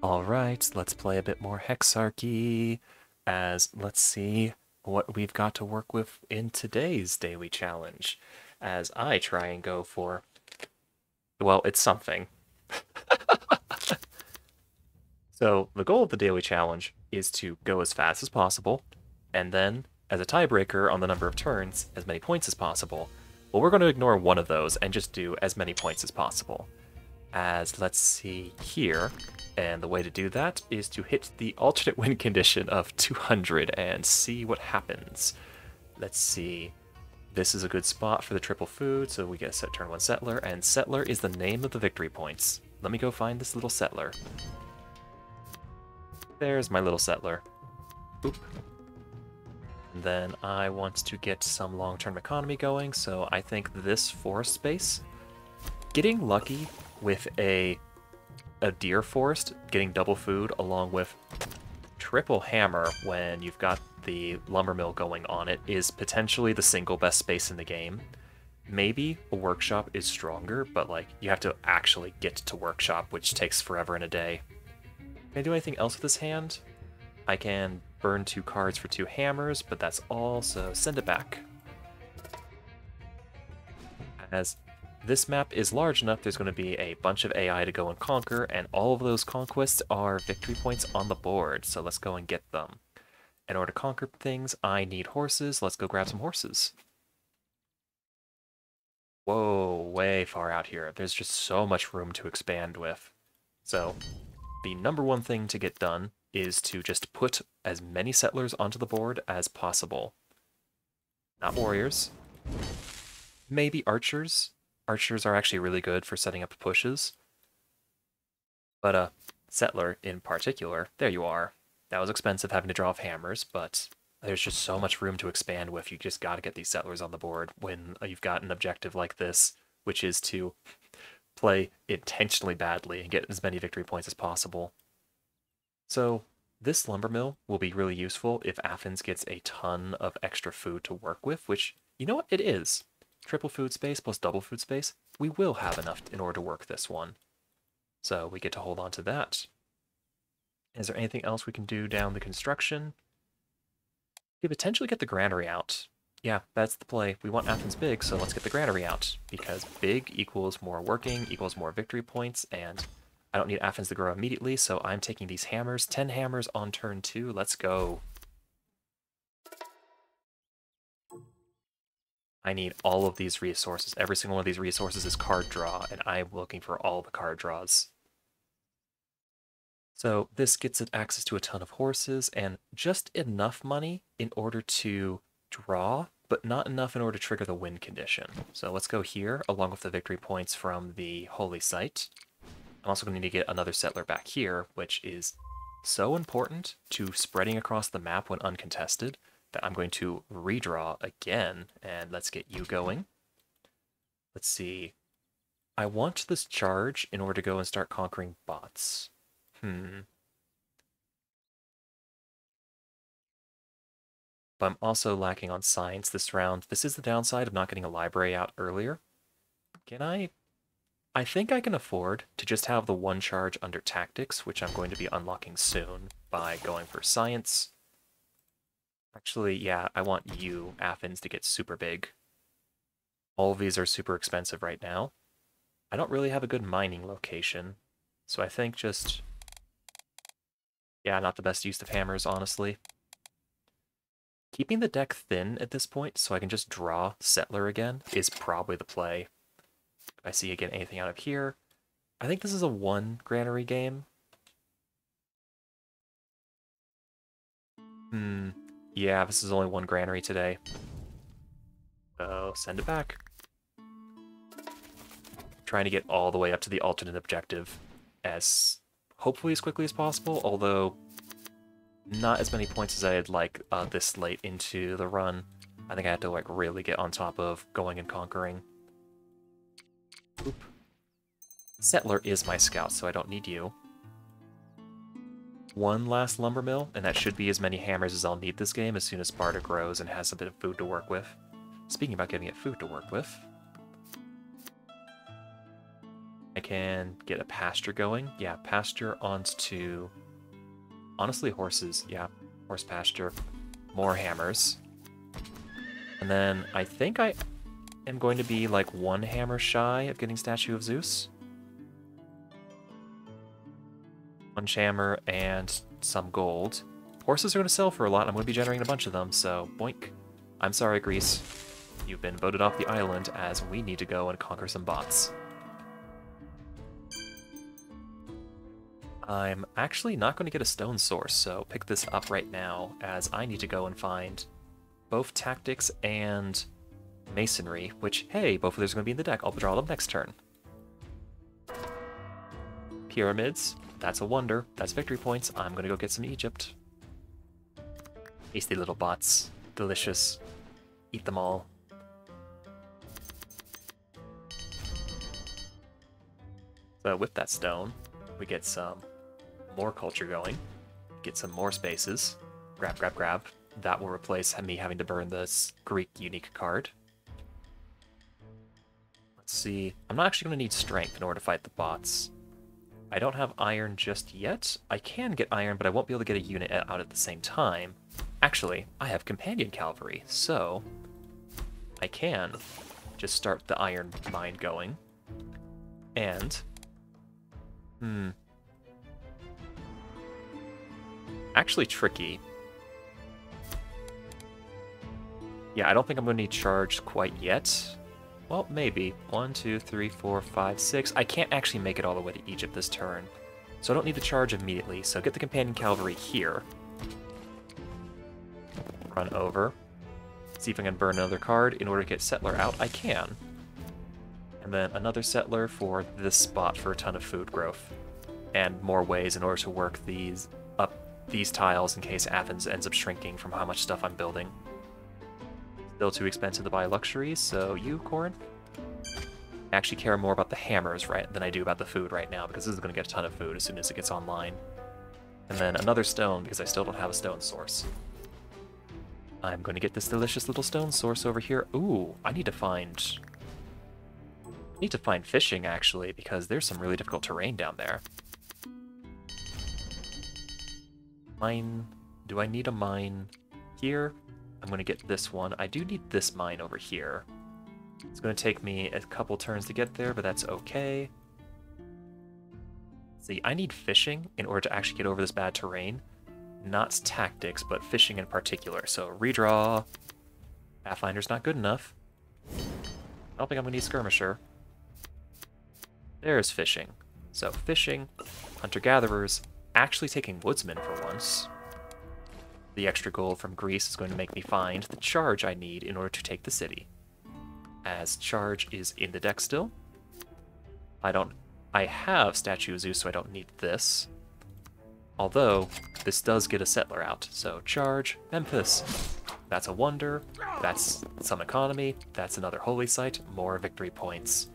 Alright, let's play a bit more Hexarchy, let's see what we've got to work with in today's daily challenge, as I try and go for, well, it's something. So, the goal of the daily challenge is to go as fast as possible, and then, as a tiebreaker on the number of turns, as many points as possible. Well, we're going to ignore one of those and just do as many points as possible. Let's see here, and the way to do that is to hit the alternate win condition of 200 and see what happens. Let's see. This is a good spot for the triple food, so we get a set turn 1 settler, and settler is the name of the victory points. Let me go find this little settler. There's my little settler. Oop. And then I want to get some long-term economy going, so I think this forest space, getting lucky with a deer forest, getting double food along with triple hammer when you've got the lumber mill going on it is potentially the single best space in the game. Maybe a workshop is stronger, but like you have to actually get to workshop, which takes forever in a day. Can I do anything else with this hand? I can burn 2 cards for 2 hammers, but that's all, so send it back. As this map is large enough, there's going to be a bunch of AI to go and conquer, and all of those conquests are victory points on the board, so let's go and get them. In order to conquer things, I need horses. Let's go grab some horses. Whoa, way far out here. There's just so much room to expand with. So, the number one thing to get done is to just put as many settlers onto the board as possible. Not warriors. Maybe archers. Archers are actually really good for setting up pushes. But settler in particular, there you are. That was expensive having to draw off hammers, but there's just so much room to expand with. You just gotta get these settlers on the board when you've got an objective like this, which is to play intentionally badly and get as many victory points as possible. So this lumber mill will be really useful if Athens gets a ton of extra food to work with, which, you know what, it is. Triple food space plus double food space, we will have enough in order to work this one. So we get to hold on to that. Is there anything else we can do down the construction? We could potentially get the granary out. Yeah, that's the play. We want Athens big, so let's get the granary out, because big equals more working, equals more victory points, and I don't need Athens to grow immediately, so I'm taking these hammers. 10 hammers on turn 2. Let's go. I need all of these resources. Every single one of these resources is card draw, and I'm looking for all the card draws. So this gets it access to a ton of horses and just enough money in order to draw, but not enough in order to trigger the win condition. So let's go here, along with the victory points from the holy site. I'm also going to need to get another settler back here, which is so important to spreading across the map when uncontested that I'm going to redraw again, and let's get you going. Let's see. I want this charge in order to go and start conquering bots. But I'm also lacking on science this round. This is the downside of not getting a library out earlier. Can I think I can afford to just have the one charge under tactics, which I'm going to be unlocking soon by going for science. Actually, yeah, I want you, Athens, to get super big. All of these are super expensive right now. I don't really have a good mining location, so I think just... yeah, not the best use of hammers, honestly. Keeping the deck thin at this point so I can just draw settler again is probably the play. If I see again anything out of here. I think this is a 1 granary game. Yeah, this is only 1 granary today. So send it back. Trying to get all the way up to the alternate objective as hopefully as quickly as possible, although not as many points as I'd like this late into the run. I think I have to like really get on top of going and conquering. Oop. Settler is my scout, so I don't need you. 1 last lumber mill, and that should be as many hammers as I'll need this game as soon as Sparta grows and has a bit of food to work with. Speaking about giving it food to work with, I I can get a pasture going. Yeah, pasture onto... Honestly, horses. Yeah, horse pasture. More hammers. And then I think I am going to be like one hammer shy of getting Statue of Zeus. One hammer and some gold. Horses are going to sell for a lot. I'm going to be generating a bunch of them, so boink. I'm sorry, Greece. You've been voted off the island as we need to go and conquer some bots. I'm actually not going to get a stone source, so pick this up right now, as I need to go and find both tactics and masonry, which, hey, both of those are going to be in the deck. I'll draw them next turn. Pyramids, that's a wonder. That's victory points. I'm going to go get some Egypt. Tasty little bots. Delicious. Eat them all. So with that stone, we get some more culture going. Get some more spaces. Grab, grab, grab. That will replace me having to burn this Greek unique card. Let's see. I'm not actually going to need strength in order to fight the bots. I don't have iron just yet. I can get iron, but I won't be able to get a unit out at the same time. Actually, I have companion cavalry, so I can just start the iron mine going. And... actually tricky. Yeah, I don't think I'm going to need charge quite yet. Well, maybe. 1, 2, 3, 4, 5, 6. I can't actually make it all the way to Egypt this turn, so I don't need to charge immediately. So get the companion cavalry here. Run over. See if I can burn another card. In order to get settler out, I can. And then another settler for this spot for a ton of food growth. And more ways in order to work these tiles in case Athens ends up shrinking from how much stuff I'm building. Still too expensive to buy luxuries, so you, Corin? I actually care more about the hammers than I do about the food right now, because this is going to get a ton of food as soon as it gets online. And then another stone, because I still don't have a stone source. I'm going to get this delicious little stone source over here. Ooh, I need to find fishing, actually, because there's some really difficult terrain down there. Mine... Do I need a mine here? I'm going to get this one. I do need this mine over here. It's going to take me a couple turns to get there, but that's okay. See, I need fishing in order to actually get over this bad terrain. Not tactics, but fishing in particular. So redraw. Pathfinder's not good enough. I don't think I'm going to need skirmisher. There's fishing. So fishing, hunter-gatherers, actually taking woodsmen for once. The extra gold from Greece is going to make me find the charge I need in order to take the city. As charge is in the deck still. I have Statue of Zeus, so I don't need this. Although, this does get a settler out. So charge, Memphis. That's a wonder. That's some economy. That's another holy site. More victory points.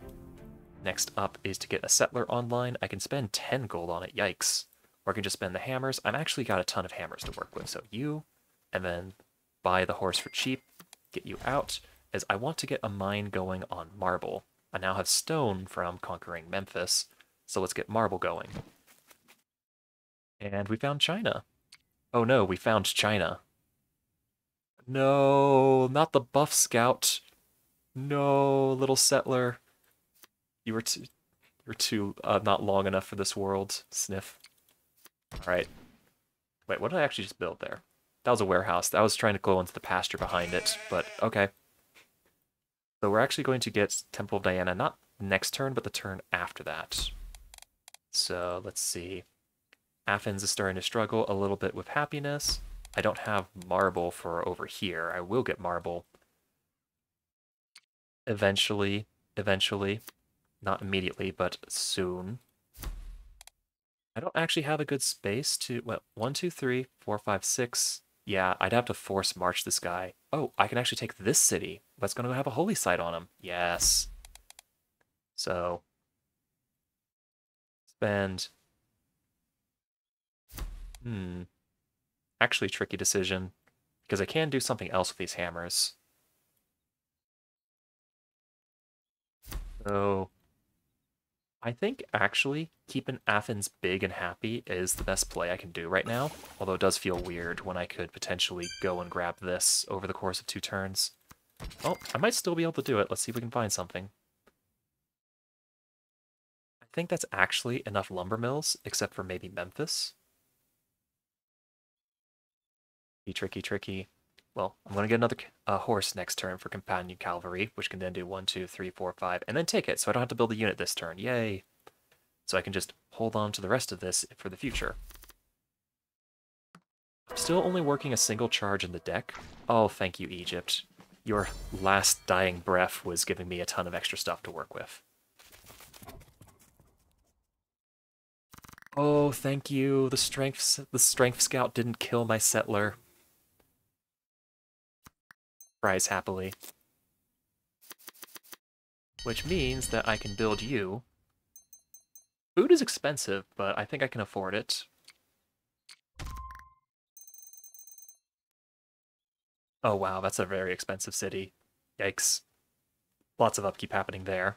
Next up is to get a settler online. I can spend 10 gold on it. Yikes. Or I can just spend the hammers. I've actually got a ton of hammers to work with. So you, and then buy the horse for cheap. Get you out. As I want to get a mine going on marble. I now have stone from conquering Memphis. So let's get marble going. And we found China. Oh no, we found China. No, not the buff scout. No, little settler. You were too not long enough for this world. Sniff. Alright. Wait, what did I actually just build there? That was a warehouse. I was trying to go into the pasture behind it, but okay. So we're actually going to get Temple of Diana, not next turn, but the turn after that. So let's see. Athens is starting to struggle a little bit with happiness. I don't have marble for over here. I will get marble. Eventually. Not immediately, but soon. I don't actually have a good space to... Well, 1, 2, 3, 4, 5, 6. Yeah, I'd have to force march this guy. Oh, I can actually take this city. That's going to have a holy site on him. Yes. So... Spend... Actually, tricky decision. Because I can do something else with these hammers. So... I think actually keeping Athens big and happy is the best play I can do right now, although it does feel weird when I could potentially go and grab this over the course of 2 turns. Oh, I might still be able to do it. Let's see if we can find something. I think that's actually enough lumber mills, except for maybe Memphis. Be tricky, tricky. Well, I'm going to get another horse next turn for companion cavalry, which can then do 1, 2, 3, 4, 5, and then take it, so I don't have to build a unit this turn. Yay! So I can just hold on to the rest of this for the future. I'm still only working a single charge in the deck. Oh, thank you, Egypt. Your last dying breath was giving me a ton of extra stuff to work with. Oh, thank you. The strength scout didn't kill my settler. Cries happily. Which means that I can build you. Food is expensive, but I think I can afford it. Oh wow, that's a very expensive city. Yikes. Lots of upkeep happening there.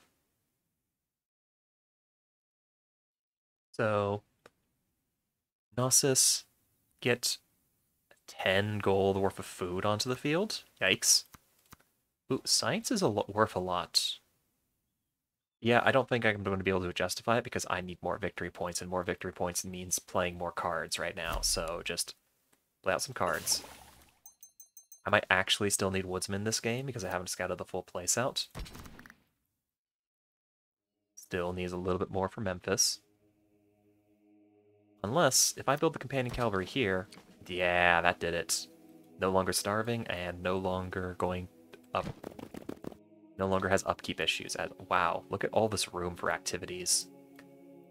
So, Gnosis, get 10 gold worth of food onto the field. Yikes. Ooh, science is worth a lot. Yeah, I don't think I'm going to be able to justify it because I need more victory points, and more victory points means playing more cards right now, so just play out some cards. I might actually still need Woodsman this game because I haven't scouted the full place out. Still needs a little bit more for Memphis. Unless, if I build the Companion Cavalry here, yeah, that did it. No longer starving and no longer going up. No longer has upkeep issues. Wow, look at all this room for activities.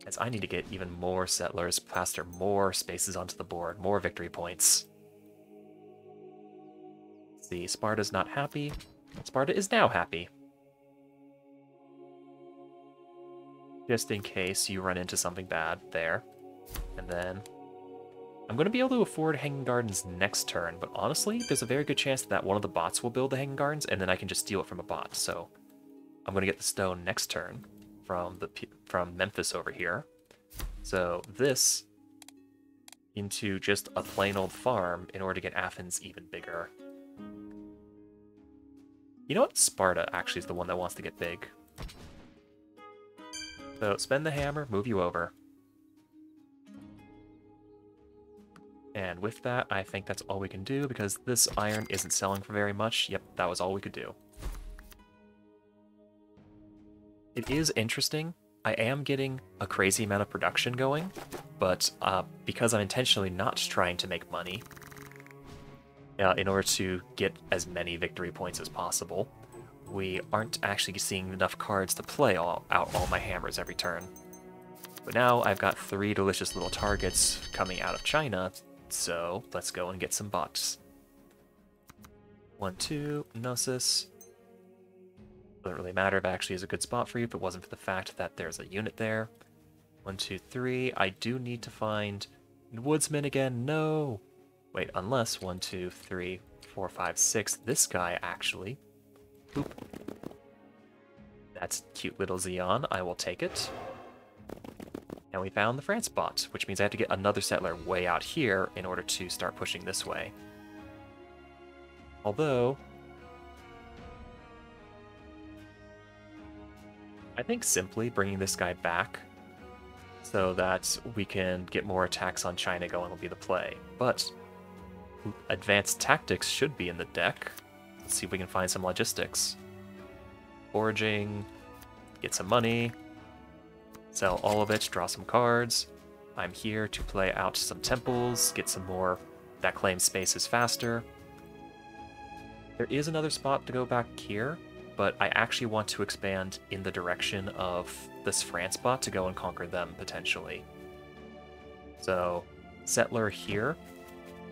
As I need to get even more settlers, plaster more spaces onto the board, more victory points. Let's see, Sparta's not happy. Sparta is now happy. Just in case you run into something bad there. And then I'm going to be able to afford Hanging Gardens next turn, but honestly, there's a very good chance that one of the bots will build the Hanging Gardens, and then I can just steal it from a bot. So I'm going to get the stone next turn from Memphis over here. So this into just a plain old farm in order to get Athens even bigger. You know what? Sparta actually is the one that wants to get big. So spend the hammer, move you over. And with that, I think that's all we can do because this iron isn't selling for very much. Yep, that was all we could do. It is interesting. I am getting a crazy amount of production going, but because I'm intentionally not trying to make money, in order to get as many victory points as possible, we aren't actually seeing enough cards to play out all my hammers every turn. But now I've got 3 delicious little targets coming out of China, so let's go and get some bots. 1, 2, Gnosis. Doesn't really matter if it actually is a good spot for you if it wasn't for the fact that there's a unit there. 1, 2, 3. I do need to find Woodsman again. No! Wait, unless 1, 2, 3, 4, 5, 6. This guy, actually. Oop. That's cute little Xeon. I will take it. And we found the France bot, which means I have to get another settler way out here in order to start pushing this way. Although, I think simply bringing this guy back so that we can get more attacks on China going will be the play. But advanced tactics should be in the deck. Let's see if we can find some logistics. Foraging, get some money, sell all of it, draw some cards. I'm here to play out some temples, get some more that claim spaces faster. There is another spot to go back here, but I actually want to expand in the direction of this France bot to go and conquer them, potentially. So, settler here,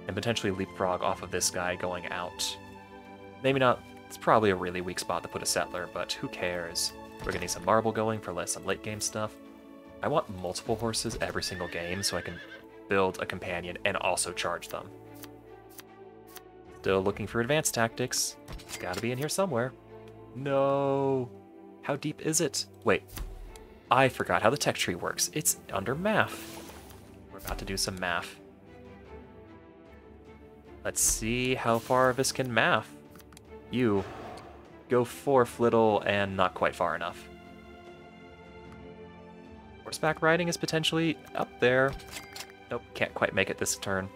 and potentially leapfrog off of this guy going out. Maybe not, it's probably a really weak spot to put a settler, but who cares? We're getting some marble going for some late game stuff. I want multiple horses every single game so I can build a companion and also charge them. Still looking for advanced tactics. It's gotta be in here somewhere. No! How deep is it? Wait. I forgot how the tech tree works. It's under math. We're about to do some math. Let's see how far this can math. You go fourth little and not quite far enough. Horseback riding is potentially up there. Nope, can't quite make it this turn.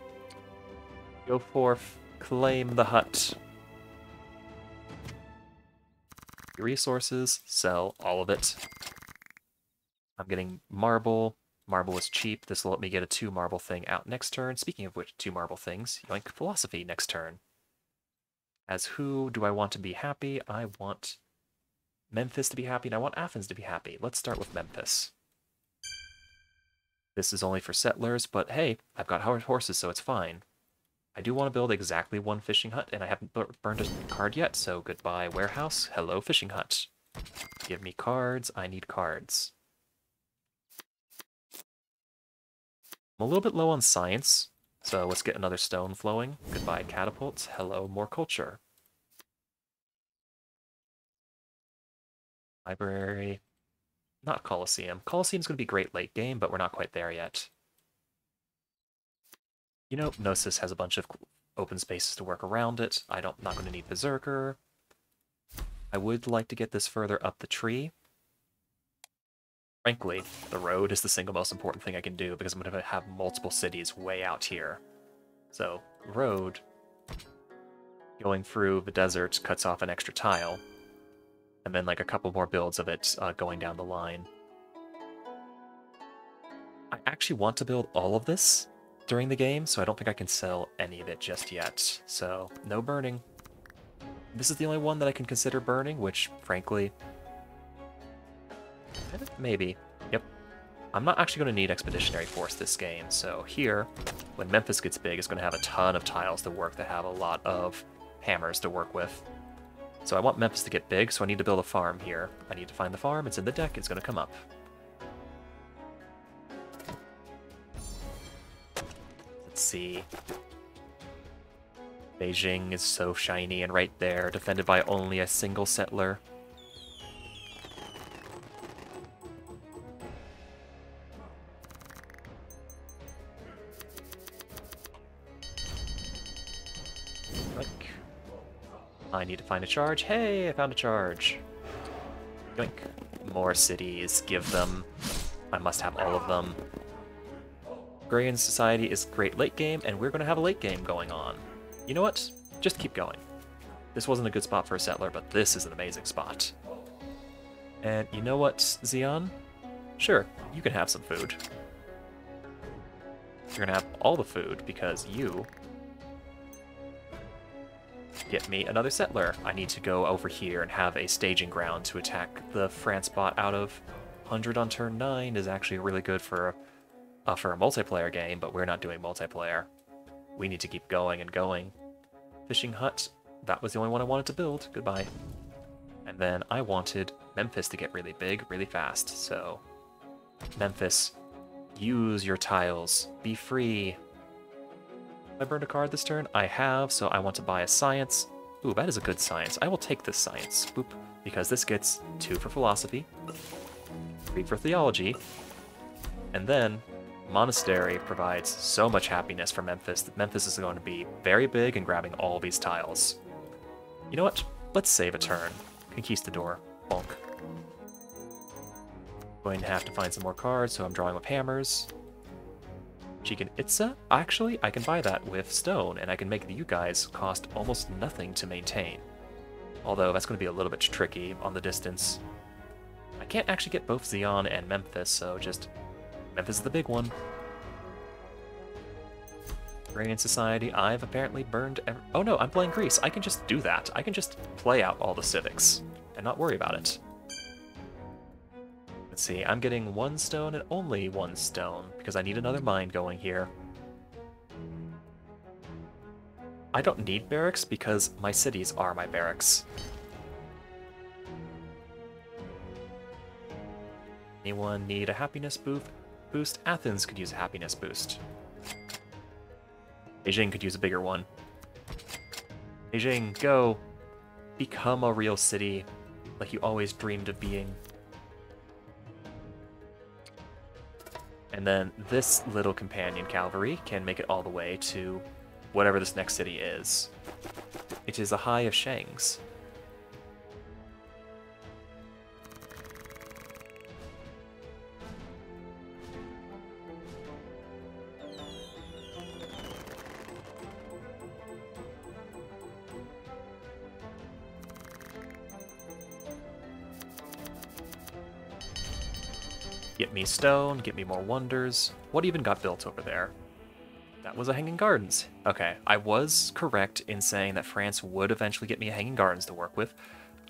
Go forth, claim the hut. Resources, sell all of it. I'm getting marble. Marble is cheap. This will let me get a 2 marble thing out next turn. Speaking of which, 2 marble things, yoink, philosophy next turn. As who do I want to be happy? I want Memphis to be happy, and I want Athens to be happy. Let's start with Memphis. This is only for settlers, but hey, I've got horses, so it's fine. I do want to build exactly 1 fishing hut, and I haven't burned a card yet, so goodbye warehouse, hello fishing hut. Give me cards, I need cards. I'm a little bit low on science, so let's get another stone flowing. Goodbye catapults, hello more culture. Library, not Colosseum. Colosseum's going to be great late game, but we're not quite there yet. You know, Gnosis has a bunch of open spaces to work around it. I'm not going to need Berserker. I would like to get this further up the tree. Frankly, the road is the single most important thing I can do because I'm going to have multiple cities way out here. So, road, going through the desert cuts off an extra tile, and then like a couple more builds of it going down the line. I actually want to build all of this during the game, so I don't think I can sell any of it just yet. So, no burning. This is the only one that I can consider burning, which, frankly, maybe. Yep. I'm not actually going to need Expeditionary Force this game, so here, when Memphis gets big, it's going to have a ton of tiles to work that have a lot of hammers to work with. So I want Memphis to get big, so I need to build a farm here. I need to find the farm, it's in the deck, it's going to come up. Let's see. Beijing is so shiny and right there, defended by only a single settler. I need to find a charge. Hey, I found a charge. Yoink. More cities. Give them. I must have all of them. Agrarian Society is great late game, and we're going to have a late game going on. You know what? Just keep going. This wasn't a good spot for a settler, but this is an amazing spot. And you know what, Xion? Sure, you can have some food. You're going to have all the food because you get me another settler. I need to go over here and have a staging ground to attack the France bot out of. 100 on turn 9 is actually really good for a multiplayer game, but we're not doing multiplayer. We need to keep going and going. Fishing hut, that was the only one I wanted to build. Goodbye. And then I wanted Memphis to get really big, really fast. So, Memphis, use your tiles. Be free. I burned a card this turn? I have, so I want to buy a science. Ooh, that is a good science. I will take this science. Boop. Because this gets 2 for philosophy, 3 for theology, and then monastery provides so much happiness for Memphis that Memphis is going to be very big and grabbing all these tiles. You know what? Let's save a turn. Conquistador. Bonk. Going to have to find some more cards, so I'm drawing with hammers. Chicken Itza? Actually, I can buy that with stone, and I can make you guys cost almost nothing to maintain. Although that's going to be a little bit tricky on the distance. I can't actually get both Xion and Memphis, so just Memphis is the big one. Agrarian Society, I've apparently burned oh no, I'm playing Greece. I can just do that. I can just play out all the civics and not worry about it. Let's see, I'm getting 1 stone and only 1 stone, because I need another mine going here. I don't need barracks, because my cities are my barracks. Anyone need a happiness boost? Athens could use a happiness boost. Beijing could use a bigger one. Beijing, go! Become a real city, like you always dreamed of being. And then this little companion cavalry can make it all the way to whatever this next city is. It is a High of Shangs. Get me stone, get me more wonders. What even got built over there? That was a Hanging Gardens. Okay, I was correct in saying that France would eventually get me a Hanging Gardens to work with.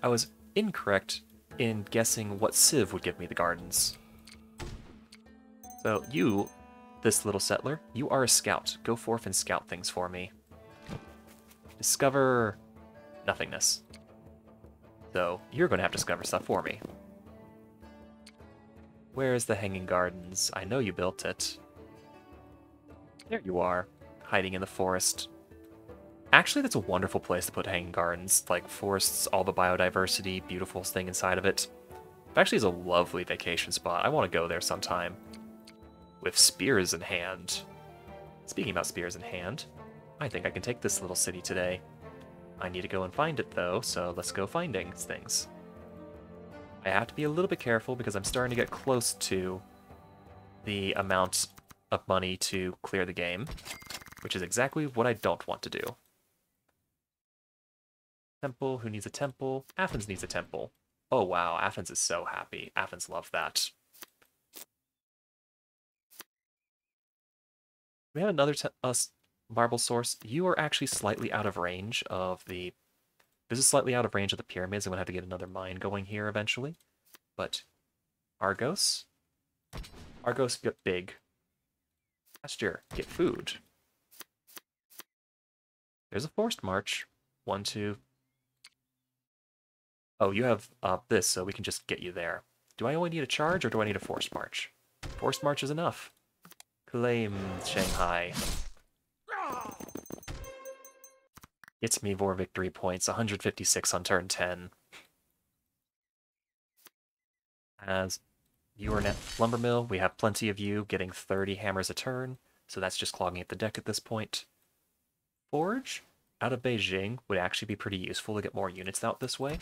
I was incorrect in guessing what civ would give me the gardens. So you, this little settler, you are a scout. Go forth and scout things for me. Discover nothingness. So you're going to have to discover stuff for me. Where is the Hanging Gardens? I know you built it. There you are, hiding in the forest. Actually, that's a wonderful place to put Hanging Gardens. Like, forests, all the biodiversity, beautiful thing inside of it. It actually is a lovely vacation spot. I want to go there sometime. With spears in hand. Speaking about spears in hand, I think I can take this little city today. I need to go and find it, though, so let's go finding things. I have to be a little bit careful because I'm starting to get close to the amount of money to clear the game, which is exactly what I don't want to do. Temple, who needs a temple? Athens needs a temple. Oh wow, Athens is so happy. Athens love that. We have another marble source. You are actually slightly out of range of the... This is slightly out of range of the pyramids. I'm going to have to get another mine going here eventually. But Argos? Argos, get big. Pasture, get food. There's a forced march. 1, 2. Oh, you have this, so we can just get you there. Do I only need a charge, or do I need a forced march? Forced march is enough. Claim Shanghai. Gets me more victory points, 156 on turn 10. As you are net lumber mill, we have plenty of you getting 30 hammers a turn, so that's just clogging up the deck at this point. Forge out of Beijing would actually be pretty useful to get more units out this way,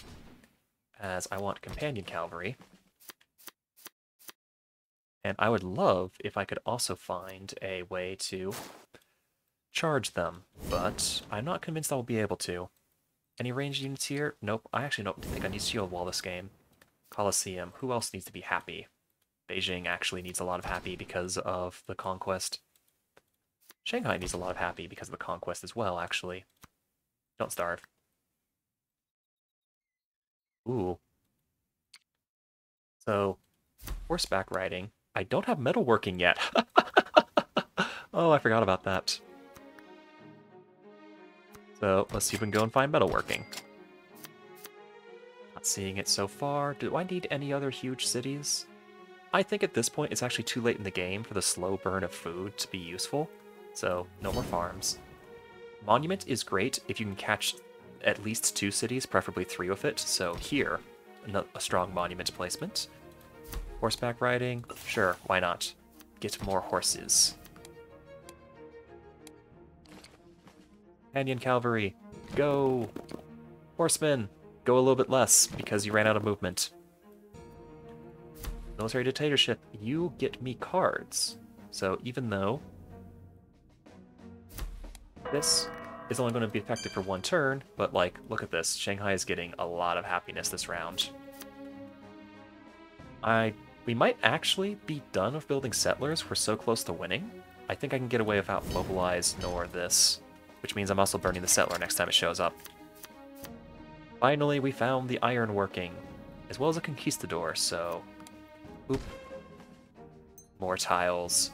as I want companion cavalry. And I would love if I could also find a way to charge them, but I'm not convinced I'll be able to. Any ranged units here? Nope. I actually don't think I need shield wall this game. Colosseum. Who else needs to be happy? Beijing actually needs a lot of happy because of the conquest. Shanghai needs a lot of happy because of the conquest as well, actually. Don't starve. Ooh. So, horseback riding. I don't have metalworking yet. Oh, I forgot about that. So, let's see if we can go and find metalworking. Not seeing it so far. Do I need any other huge cities? I think at this point it's actually too late in the game for the slow burn of food to be useful. So, no more farms. Monument is great if you can catch at least 2 cities, preferably 3 with it. So here, a strong monument placement. Horseback riding? Sure, why not? Get more horses. Canyon cavalry, go! Horsemen, go a little bit less because you ran out of movement. Military dictatorship, you get me cards. So even though this is only going to be effective for 1 turn, but like, look at this. Shanghai is getting a lot of happiness this round. We might actually be done with building settlers. We're so close to winning. I think I can get away without mobilize nor this, which means I'm also burning the settler next time it shows up. Finally, we found the iron working, as well as a conquistador, so... Oop. More tiles.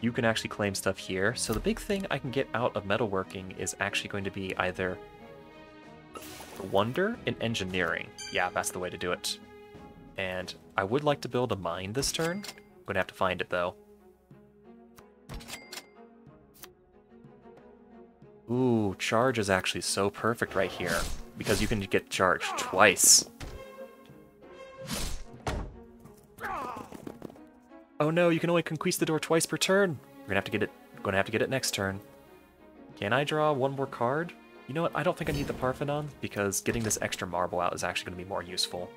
You can actually claim stuff here, so the big thing I can get out of metalworking is actually going to be either wonder and engineering. Yeah, that's the way to do it. And I would like to build a mine this turn. I'm going to have to find it, though. Ooh, charge is actually so perfect right here. because you can get charged twice. Oh no, you can only conquistador twice per turn. We're gonna have to get it. Gonna have to get it next turn. Can I draw one more card? You know what? I don't think I need the Parthenon because getting this extra marble out is actually gonna be more useful.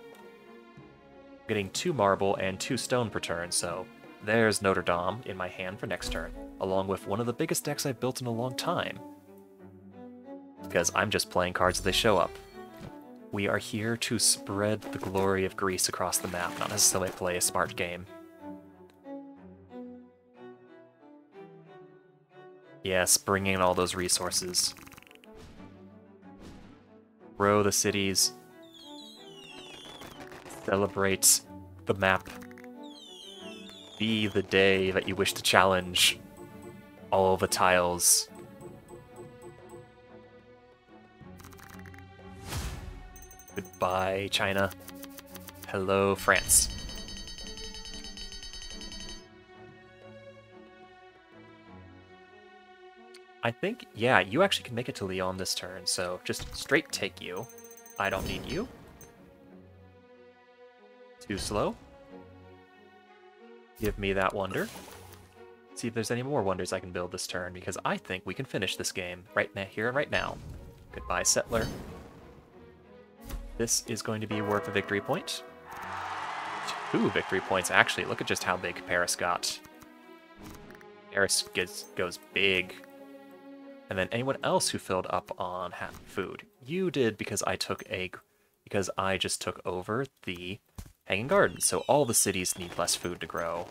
Getting 2 marble and 2 stone per turn, so there's Notre Dame in my hand for next turn, along with one of the biggest decks I've built in a long time. Because I'm just playing cards as they show up. We are here to spread the glory of Greece across the map, not necessarily play a smart game. Yes, bring in all those resources. Grow the cities. Celebrate the map. Be the day that you wish to challenge all the tiles. Goodbye, China. Hello, France. I think, yeah, you actually can make it to Lyon this turn, so just straight take you. I don't need you. Too slow. Give me that wonder. See if there's any more wonders I can build this turn, because I think we can finish this game right now, here and right now. Goodbye, settler. This is going to be worth a victory point. 2 victory points, actually. Look at just how big Paris got. Paris goes big. And then anyone else who filled up on food. You did because I just took over the Hanging Garden, so all the cities need less food to grow.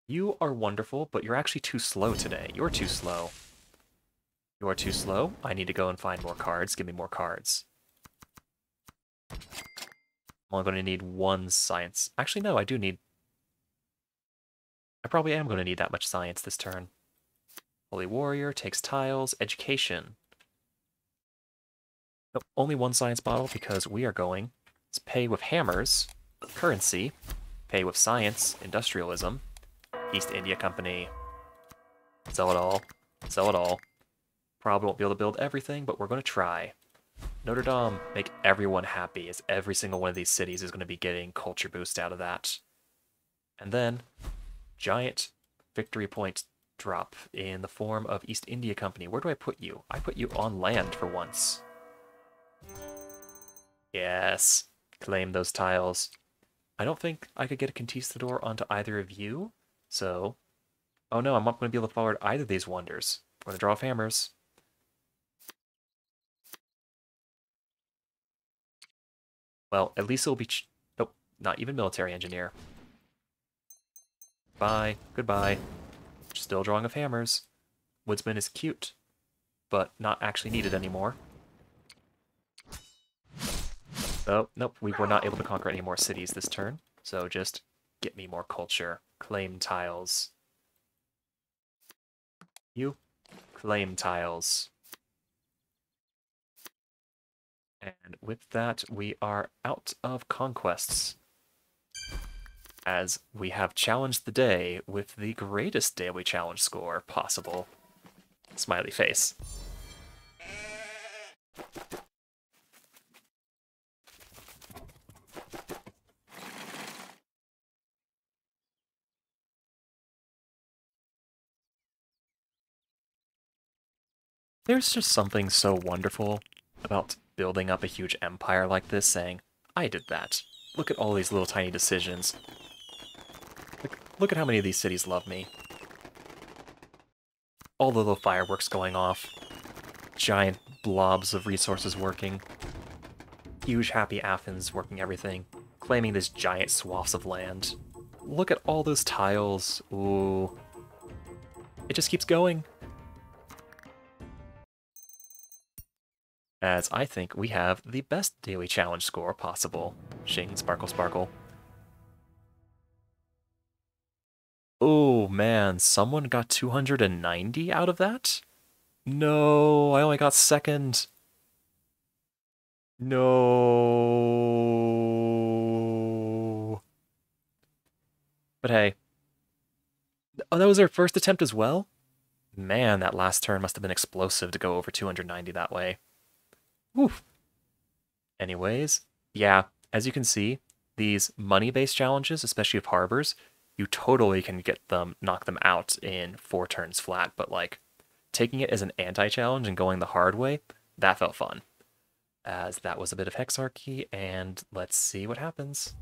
You are wonderful, but you're actually too slow today. You're too slow. You are too slow. I need to go and find more cards. Give me more cards. I'm only going to need 1 science. Actually, no, I probably am going to need that much science this turn. Holy Warrior takes tiles. Education. Nope, only 1 science bottle because we are going to pay with hammers, currency, pay with science, industrialism, East India Company. Sell it all. Sell it all. Probably won't be able to build everything, but we're going to try. Notre Dame, make everyone happy, as every single one of these cities is going to be getting culture boost out of that. And then, giant victory point drop in the form of East India Company. Where do I put you? I put you on land for once. Yes, claim those tiles. I don't think I could get a conquistador onto either of you, so... Oh no, I'm not going to be able to forward either of these wonders. I'm going to draw off hammers. Well, at least it'll be... Nope, not even military engineer. Bye. Goodbye. Still drawing of hammers. Woodsman is cute, but not actually needed anymore. Oh, nope, we were not able to conquer any more cities this turn, so just get me more culture. Claim tiles. You. Claim tiles. And with that, we are out of conquests, as we have challenged the day with the greatest daily challenge score possible. Smiley face. There's just something so wonderful about building up a huge empire like this, saying, I did that. Look at all these little tiny decisions. Look at how many of these cities love me. All the little fireworks going off. Giant blobs of resources working. Huge happy Athens working everything. Claiming this giant swaths of land. Look at all those tiles. Ooh. It just keeps going. As I think we have the best daily challenge score possible. Shing, sparkle, sparkle. Oh man, someone got 290 out of that? No, I only got second. No. But hey. Oh, that was their first attempt as well? Man, that last turn must have been explosive to go over 290 that way. Whew. Anyways, yeah, as you can see, these money-based challenges, especially of harbors, you totally can knock them out in 4 turns flat, but like taking it as an anti-challenge and going the hard way, that felt fun. As that was a bit of Hexarchy, and let's see what happens.